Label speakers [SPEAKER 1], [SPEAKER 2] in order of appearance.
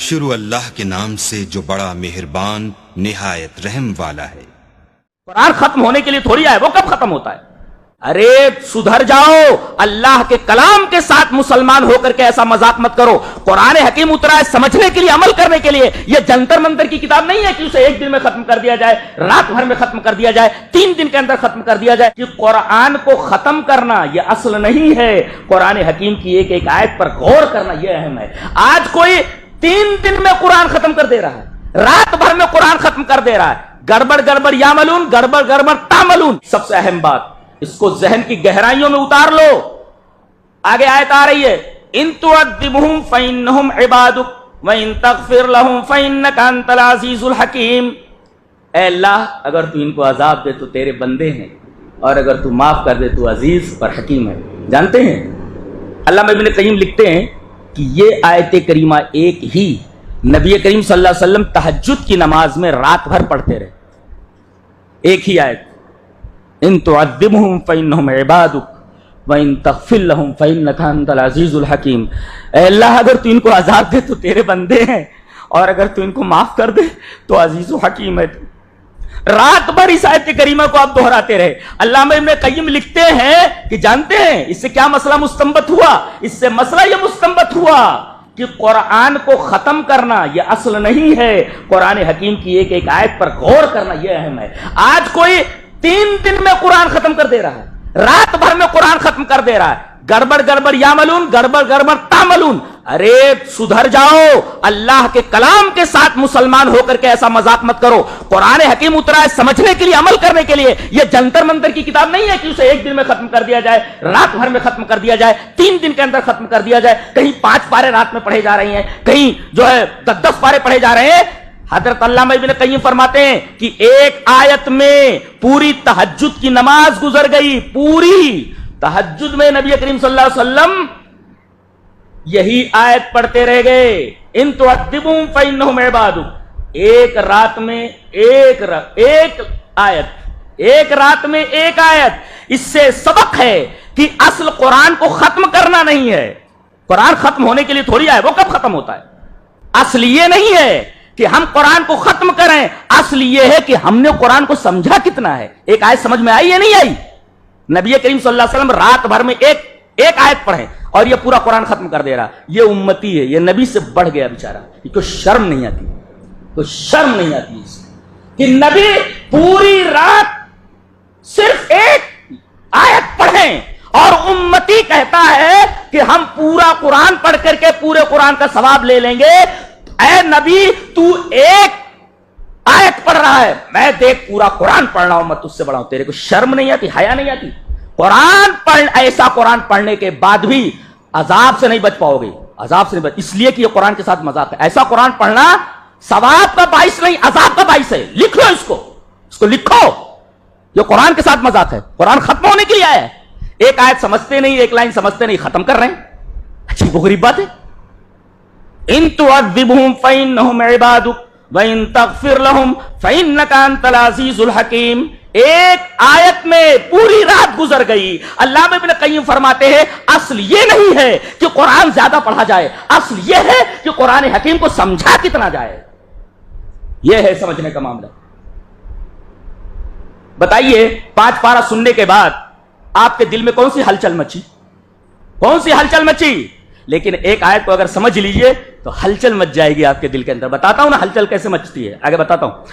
[SPEAKER 1] شروع اللہ کے نام سے جو بڑا مہربان نہایت رحم والا ہے۔
[SPEAKER 2] قرآن ختم ہونے کے لیے تھوڑی آئے، وہ کب ختم ہوتا ہے؟ ارے سدھر جاؤ، اللہ کے کلام کے ساتھ مسلمان ہو کر کے ایسا مذاق مت کرو۔ قرآن حکیم اترا ہے سمجھنے کے لیے، عمل کرنے کے لیے۔ یہ جنتر منتر کی کتاب نہیں ہے کہ اسے ایک دن میں ختم کر دیا جائے، رات بھر میں ختم کر دیا جائے، 3 دن کے اندر ختم کر دیا جائے۔ کہ قرآن کو ختم کرنا یہ اصل نہیں ہے، قرآن حکیم کی ایک ایک آیت پر غور کرنا یہ اہم ہے۔ آج کوئی 3 دن میں قرآن ختم کر دے رہا ہے، رات بھر میں قرآن ختم کر دے رہا ہے۔ گڑبڑ گڑبڑ یعملون، گڑبڑ گڑبڑ تعملون۔ سب سے اہم بات، اس کو ذہن کی گہرائیوں میں اتار لو۔ آگے آیت آ رہی ہے، ان تعذبهم فانهم عبادك وان تغفر لهم فانك انت العزیز الحکیم۔ اے اللہ، اگر تو ان کو عذاب دے تو تیرے بندے ہیں، اور اگر تو معاف کر دے تو عزیز اور حکیم ہے۔ جانتے ہیں علامہ ابن قیم لکھتے ہیں کہ یہ آیت کریمہ ایک ہی نبی کریم صلی اللہ علیہ وسلم تہجد کی نماز میں رات بھر پڑھتے رہے۔ ایک ہی آیت، ان تعذبهم فانهم عبادك وان تغفر لهم فانك انت العزیز الحکیم۔ اے اللہ، اگر تو ان کو عذاب دے تو تیرے بندے ہیں، اور اگر تو ان کو معاف کر دے تو عزیز و حکیم ہے۔ رات بھر اس آیت کریمہ کو آپ دہراتے رہے۔ علامہ ابن قیم لکھتے ہیں کہ جانتے ہیں اس سے کیا مسئلہ مستنبط ہوا؟ اس سے مسئلہ یہ مستنبط ہوا کہ قرآن کو ختم کرنا یہ اصل نہیں ہے، قرآن حکیم کی ایک ایک آیت پر غور کرنا یہ اہم ہے۔ آج کوئی 3 دن میں قرآن ختم کر دے رہا ہے، رات بھر میں قرآن ختم کر دے رہا ہے۔ گڑبڑ گڑبڑ یعملون، گڑبڑ گڑبڑ تعملون۔ ارے سدھر جاؤ، اللہ کے کلام کے ساتھ مسلمان ہو کر کے ایسا مذاق مت کرو۔ قرآن حکیم اترا ہے سمجھنے کے لیے، عمل کرنے کے لیے۔ یہ جنتر منتر کی کتاب نہیں ہے کہ اسے ایک دن میں ختم کر دیا جائے، رات بھر میں ختم کر دیا جائے، 3 دن کے اندر ختم کر دیا جائے۔ کہیں 5 پارے رات میں پڑھے جا رہے ہیں، کہیں جو ہے 10 پارے پڑھے جا رہے ہیں۔ حضرت علامہ ابن قیم فرماتے ہیں کہ ایک آیت میں پوری تہجد کی نماز گزر گئی۔ پوری تہجد میں نبی کریم صلی اللہ علیہ وسلم یہی آیت پڑھتے رہ گئے، ان تعذبهم فانهم عبادك۔ ایک رات میں ایک آیت، ایک رات میں ایک آیت۔ اس سے سبق ہے کہ اصل قرآن کو ختم کرنا نہیں ہے۔ قرآن ختم ہونے کے لیے تھوڑی آئے، وہ کب ختم ہوتا ہے؟ اصل یہ نہیں ہے کہ ہم قرآن کو ختم کریں، اصل یہ ہے کہ ہم نے قرآن کو سمجھا کتنا ہے۔ ایک آیت سمجھ میں آئی یا نہیں آئی؟ نبی کریم صلی اللہ علیہ وسلم رات بھر میں ایک آیت پڑھیں اور یہ پورا قرآن ختم کر دے رہا۔ یہ امتی ہے، یہ نبی سے بڑھ گیا بیچارہ۔ کوئی شرم نہیں آتی، کوئی شرم نہیں آتی اس کہ نبی پوری رات صرف ایک آیت پڑھیں اور امتی کہتا ہے کہ ہم پورا قرآن پڑھ کر کے پورے قرآن کا ثواب لے لیں گے۔ اے نبی، تو ایک آیت پڑھ رہا ہے، میں دیکھ پورا قرآن پڑھ رہا ہوں، میں تجھ سے بڑا ہوں۔ تیرے کو شرم نہیں آتی، حیا نہیں آتی؟ قرآن پڑھ، ایسا قرآن پڑھنے کے بعد بھی عذاب سے نہیں بچ پاؤ گے، عذاب سے نہیں بچ، اس لیے کہ یہ قرآن کے ساتھ مذاق ہے۔ ایسا قرآن پڑھنا ثواب کا باعث نہیں، عذاب کا باعث ہے۔ لکھ لو اس کو لکھو، یہ قرآن کے ساتھ مذاق ہے۔ قرآن ختم ہونے کے لیے آیا ہے۔ ایک آیت سمجھتے نہیں، ایک لائن سمجھتے نہیں، ختم کر رہے ہیں۔ عجیب و غریب بات ہے۔ ان تعذبهم فانهم عبادك وان تغفر لهم فانك انت العزیز الحکیم۔ ایک آیت میں پوری رات گزر گئی۔ علامہ ابن قیم فرماتے ہیں اصل یہ نہیں ہے کہ قرآن زیادہ پڑھا جائے، اصل یہ ہے کہ قرآن حکیم کو سمجھا کتنا جائے۔ یہ ہے سمجھنے کا معاملہ۔ بتائیے 5 پارہ سننے کے بعد آپ کے دل میں کون سی ہلچل مچی؟ کون سی ہلچل مچی؟ لیکن ایک آیت کو اگر سمجھ لیجئے تو ہلچل مچ جائے گی آپ کے دل کے اندر۔ بتاتا ہوں نا ہلچل کیسے مچتی ہے، آگے بتاتا ہوں۔